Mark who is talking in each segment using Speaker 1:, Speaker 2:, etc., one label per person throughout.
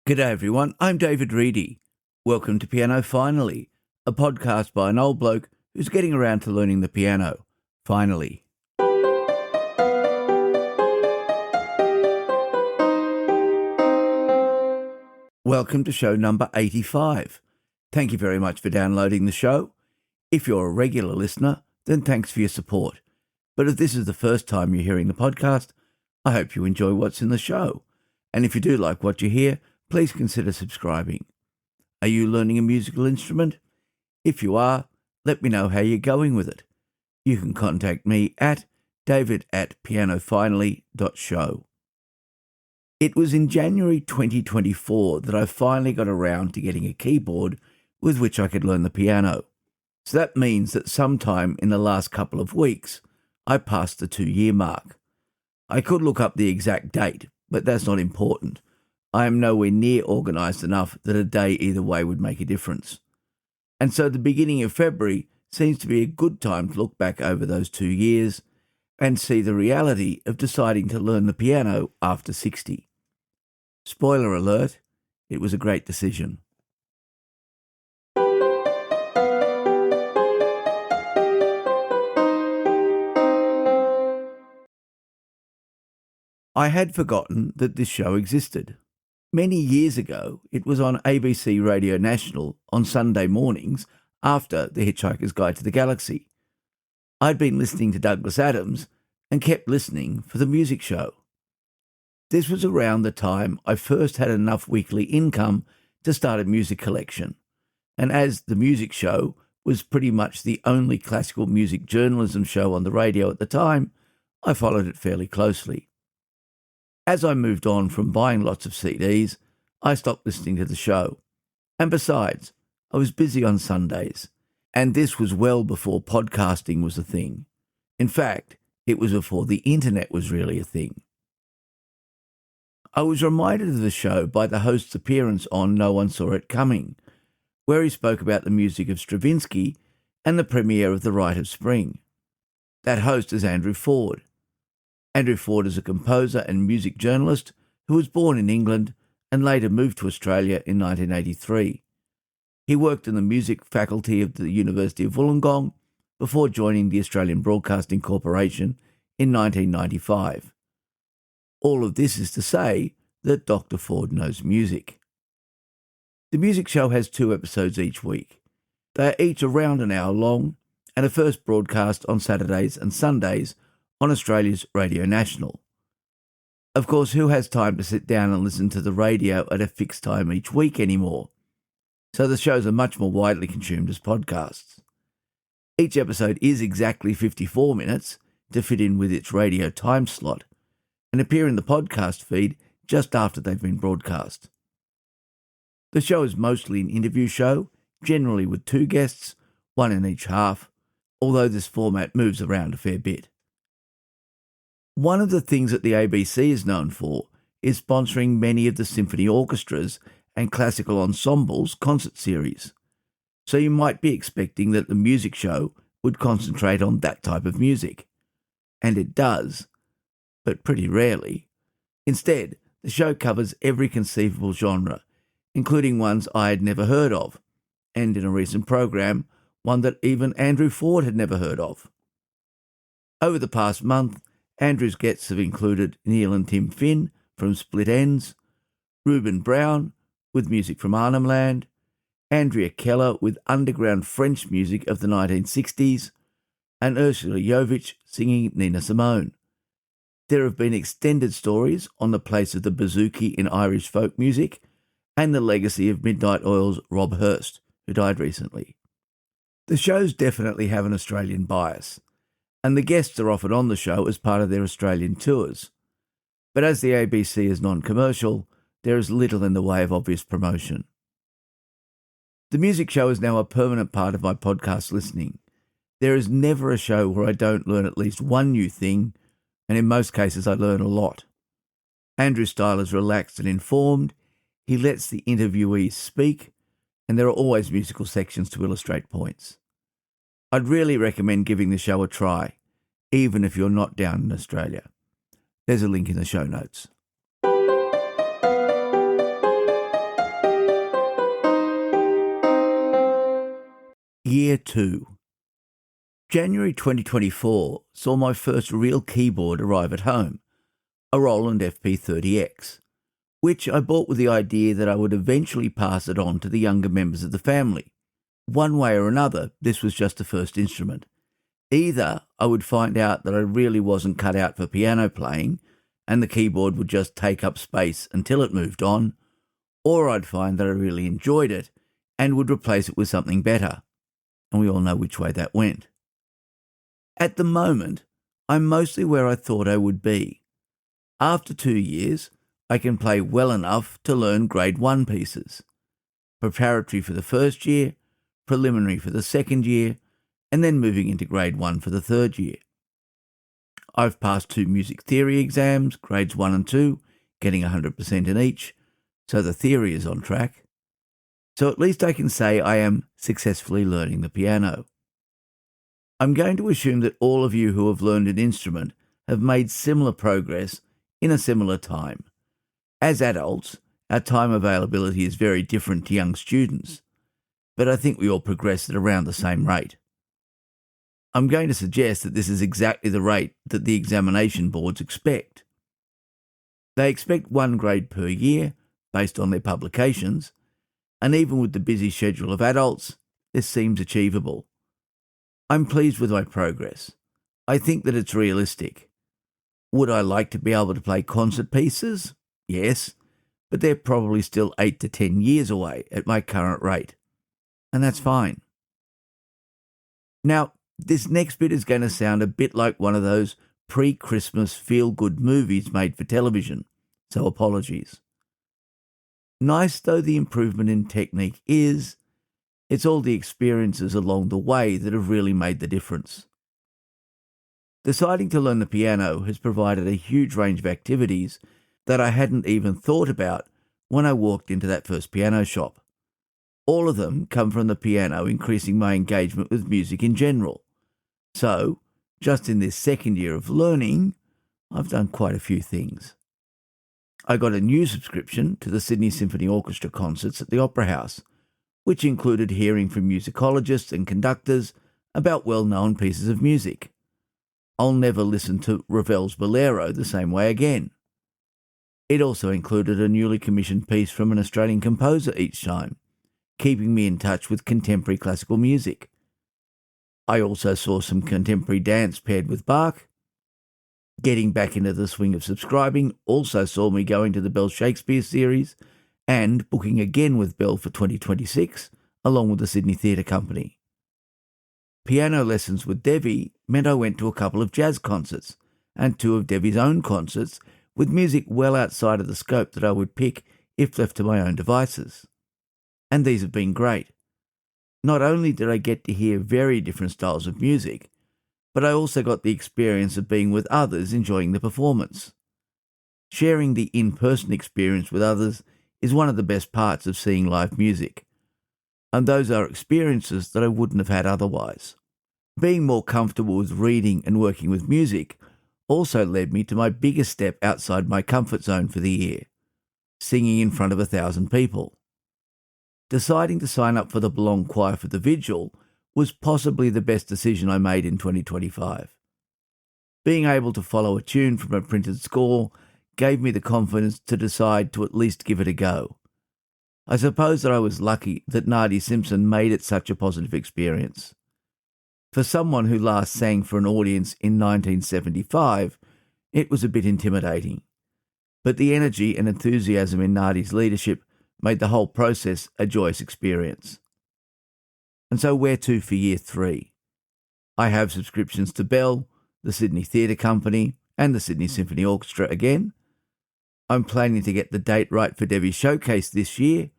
Speaker 1: G'day everyone, I'm David Reedy. Welcome to Piano Finally, a podcast by an old bloke who's getting around to learning the piano. Finally. Welcome to show number 85. Thank you very much for downloading the show. If you're a regular listener, then thanks for your support. But if this is the first time you're hearing the podcast, I hope you enjoy what's in the show. And if you do like what you hear, please consider subscribing. Are you learning a musical instrument? If you are, let me know how you're going with it. You can contact me at david@pianofinally.show. It was in January 2024 that I finally got around to getting a keyboard with which I could learn the piano. So that means that sometime in the last couple of weeks, I passed the 2-year mark. I could look up the exact date, but that's not important. I am nowhere near organised enough that a day either way would make a difference. And so the beginning of February seems to be a good time to look back over those 2 years and see the reality of deciding to learn the piano after 60. Spoiler alert, it was a great decision. I had forgotten that this show existed. Many years ago, it was on ABC Radio National on Sunday mornings after The Hitchhiker's Guide to the Galaxy. I'd been listening to Douglas Adams and kept listening for the music show. This was around the time I first had enough weekly income to start a music collection, and as the music show was pretty much the only classical music journalism show on the radio at the time, I followed it fairly closely. As I moved on from buying lots of CDs, I stopped listening to the show. And besides, I was busy on Sundays, and this was well before podcasting was a thing. In fact, it was before the internet was really a thing. I was reminded of the show by the host's appearance on No One Saw It Coming, where he spoke about the music of Stravinsky and the premiere of The Rite of Spring. That host is Andrew Ford. Andrew Ford is a composer and music journalist who was born in England and later moved to Australia in 1983. He worked in the music faculty of the University of Wollongong before joining the Australian Broadcasting Corporation in 1995. All of this is to say that Dr. Ford knows music. The music show has 2 episodes each week. They are each around an hour long and are first broadcast on Saturdays and Sundays on Australia's Radio National. Of course, who has time to sit down and listen to the radio at a fixed time each week anymore? So the shows are much more widely consumed as podcasts. Each episode is exactly 54 minutes to fit in with its radio time slot and appear in the podcast feed just after they've been broadcast. The show is mostly an interview show, generally with 2 guests, 1 in each half, although this format moves around a fair bit. One of the things that the ABC is known for is sponsoring many of the symphony orchestras and classical ensembles concert series. So you might be expecting that the music show would concentrate on that type of music. And it does, but pretty rarely. Instead, the show covers every conceivable genre, including ones I had never heard of, and in a recent program, one that even Andrew Ford had never heard of. Over the past month, Andrew's guests have included Neil and Tim Finn from Split Enz, Ruben Brown with music from Arnhem Land, Andrea Keller with underground French music of the 1960s, and Ursula Jovic singing Nina Simone. There have been extended stories on the place of the bouzouki in Irish folk music and the legacy of Midnight Oil's Rob Hurst, who died recently. The shows definitely have an Australian bias, and the guests are often on the show as part of their Australian tours. But as the ABC is non-commercial, there is little in the way of obvious promotion. The music show is now a permanent part of my podcast listening. There is never a show where I don't learn at least one new thing, and in most cases I learn a lot. Andrew's style is relaxed and informed, he lets the interviewees speak, and there are always musical sections to illustrate points. I'd really recommend giving the show a try, even if you're not down in Australia. There's a link in the show notes. Year 2. January 2024 saw my first real keyboard arrive at home, a Roland FP30X, which I bought with the idea that I would eventually pass it on to the younger members of the family. One way or another, this was just the first instrument. Either I would find out that I really wasn't cut out for piano playing, and the keyboard would just take up space until it moved on, or I'd find that I really enjoyed it and would replace it with something better. And we all know which way that went. At the moment, I'm mostly where I thought I would be. After 2 years, I can play well enough to learn grade 1 pieces. Preparatory for the first year, preliminary for the second year, and then moving into grade 1 for the third year. I've passed 2 music theory exams, grades 1 and 2, getting 100% in each, so the theory is on track. So at least I can say I am successfully learning the piano. I'm going to assume that all of you who have learned an instrument have made similar progress in a similar time. As adults, our time availability is very different to young students, but I think we all progress at around the same rate. I'm going to suggest that this is exactly the rate that the examination boards expect. They expect 1 grade per year, based on their publications, and even with the busy schedule of adults, this seems achievable. I'm pleased with my progress. I think that it's realistic. Would I like to be able to play concert pieces? Yes, but they're probably still 8 to 10 years away at my current rate. And that's fine. Now, this next bit is going to sound a bit like one of those pre-Christmas feel-good movies made for television, so apologies. Nice though the improvement in technique is, it's all the experiences along the way that have really made the difference. Deciding to learn the piano has provided a huge range of activities that I hadn't even thought about when I walked into that first piano shop. All of them come from the piano increasing my engagement with music in general. So, just in this second year of learning, I've done quite a few things. I got a new subscription to the Sydney Symphony Orchestra concerts at the Opera House, which included hearing from musicologists and conductors about well-known pieces of music. I'll never listen to Ravel's Bolero the same way again. It also included a newly commissioned piece from an Australian composer each time, keeping me in touch with contemporary classical music. I also saw some contemporary dance paired with Bach. Getting back into the swing of subscribing also saw me going to the Bell Shakespeare series and booking again with Bell for 2026, along with the Sydney Theatre Company. Piano lessons with Devi meant I went to a couple of jazz concerts and 2 of Devi's own concerts with music well outside of the scope that I would pick if left to my own devices. And these have been great. Not only did I get to hear very different styles of music, but I also got the experience of being with others enjoying the performance. Sharing the in-person experience with others is one of the best parts of seeing live music, and those are experiences that I wouldn't have had otherwise. Being more comfortable with reading and working with music also led me to my biggest step outside my comfort zone for the year, singing in front of 1,000 people. Deciding to sign up for the Belong Choir for the Vigil was possibly the best decision I made in 2025. Being able to follow a tune from a printed score gave me the confidence to decide to at least give it a go. I suppose that I was lucky that Nardi Simpson made it such a positive experience. For someone who last sang for an audience in 1975, it was a bit intimidating. But the energy and enthusiasm in Nardi's leadership made the whole process a joyous experience. And so where to for year 3? I have subscriptions to Bell, the Sydney Theatre Company, and the Sydney Symphony Orchestra again. I'm planning to get the date right for Devi's showcase this year,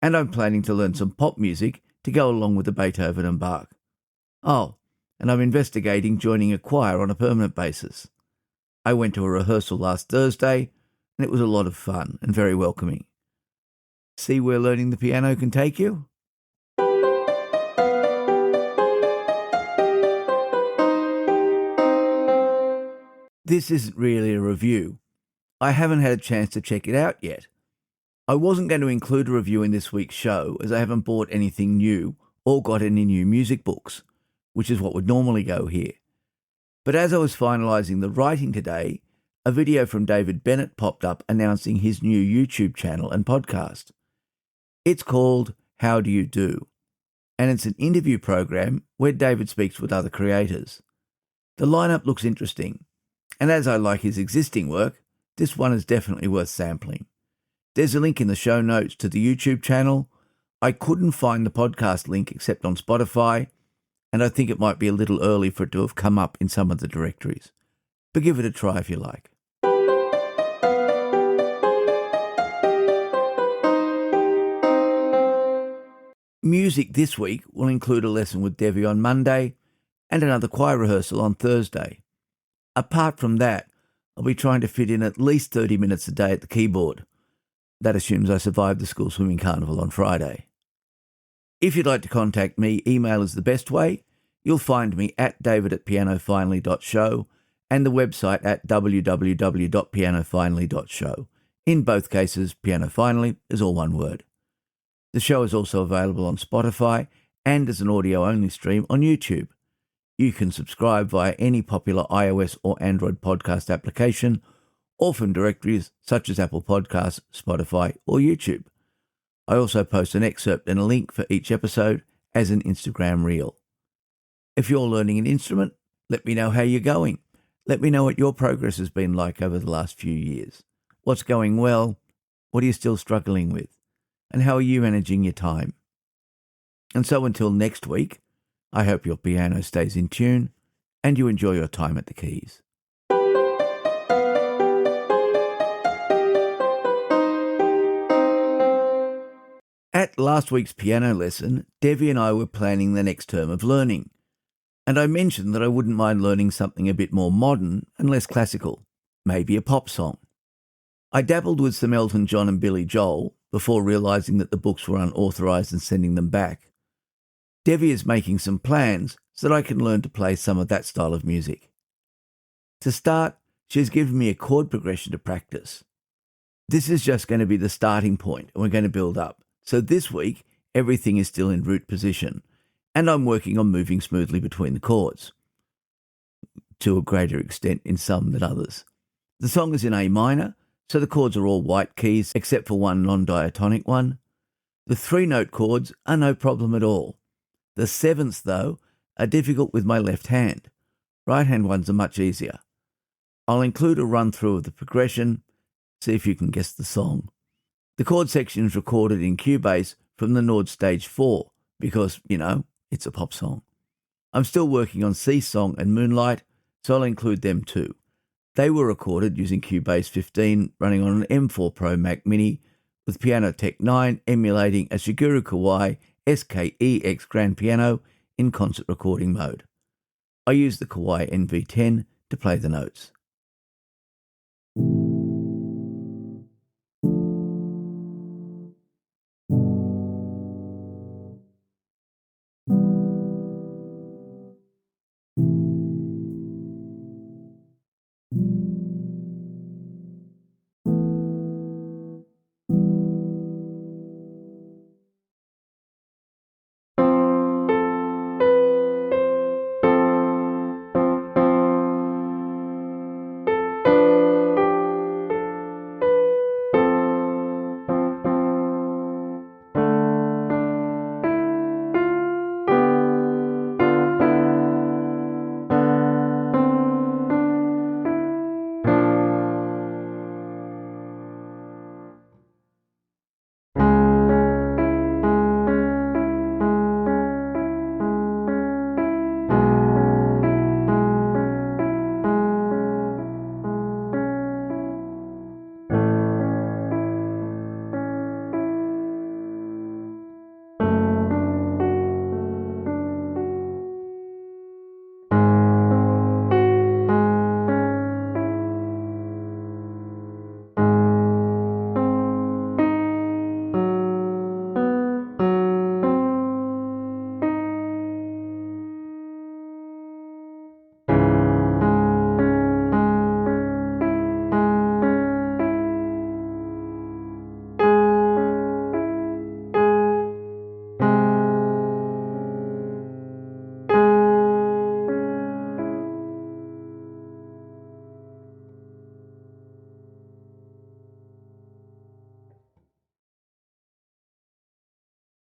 Speaker 1: and I'm planning to learn some pop music to go along with the Beethoven and Bach. Oh, and I'm investigating joining a choir on a permanent basis. I went to a rehearsal last Thursday, and it was a lot of fun and very welcoming. See where learning the piano can take you? This isn't really a review. I haven't had a chance to check it out yet. I wasn't going to include a review in this week's show as I haven't bought anything new or got any new music books, which is what would normally go here. But as I was finalising the writing today, a video from David Bennett popped up announcing his new YouTube channel and podcast. It's called How Do You Do? And it's an interview program where David speaks with other creators. The lineup looks interesting, and as I like his existing work, this one is definitely worth sampling. There's a link in the show notes to the YouTube channel. I couldn't find the podcast link except on Spotify, and I think it might be a little early for it to have come up in some of the directories. But give it a try if you like. Music this week will include a lesson with Devi on Monday and another choir rehearsal on Thursday. Apart from that, I'll be trying to fit in at least 30 minutes a day at the keyboard. That assumes I survive the school swimming carnival on Friday. If you'd like to contact me, email is the best way. You'll find me at david@pianofinally.show and the website at www.pianofinally.show. In both cases, Piano Finally is all one word. The show is also available on Spotify and as an audio-only stream on YouTube. You can subscribe via any popular iOS or Android podcast application or from directories such as Apple Podcasts, Spotify, or YouTube. I also post an excerpt and a link for each episode as an Instagram reel. If you're learning an instrument, let me know how you're going. Let me know what your progress has been like over the last few years. What's going well? What are you still struggling with? And how are you managing your time? And so until next week, I hope your piano stays in tune and you enjoy your time at the keys. At last week's piano lesson, Devi and I were planning the next term of learning, and I mentioned that I wouldn't mind learning something a bit more modern and less classical, maybe a pop song. I dabbled with some Elton John and Billy Joel before realising that the books were unauthorised and sending them back. Devi is making some plans so that I can learn to play some of that style of music. To start, she's given me a chord progression to practice. This is just going to be the starting point and we're going to build up. So this week, everything is still in root position and I'm working on moving smoothly between the chords, to a greater extent in some than others. The song is in A minor, so the chords are all white keys except for one non-diatonic one. The 3-note chords are no problem at all. The 7ths, though, are difficult with my left hand. Right-hand ones are much easier. I'll include a run-through of the progression, see if you can guess the song. The chord section is recorded in Cubase from the Nord Stage 4 because, it's a pop song. I'm still working on Sea Song and Moonlight, so I'll include them too. They were recorded using Cubase 15 running on an M4 Pro Mac Mini with Piano Tech 9 emulating a Shigeru Kawai SKEX Grand Piano in concert recording mode. I used the Kawai NV10 to play the notes.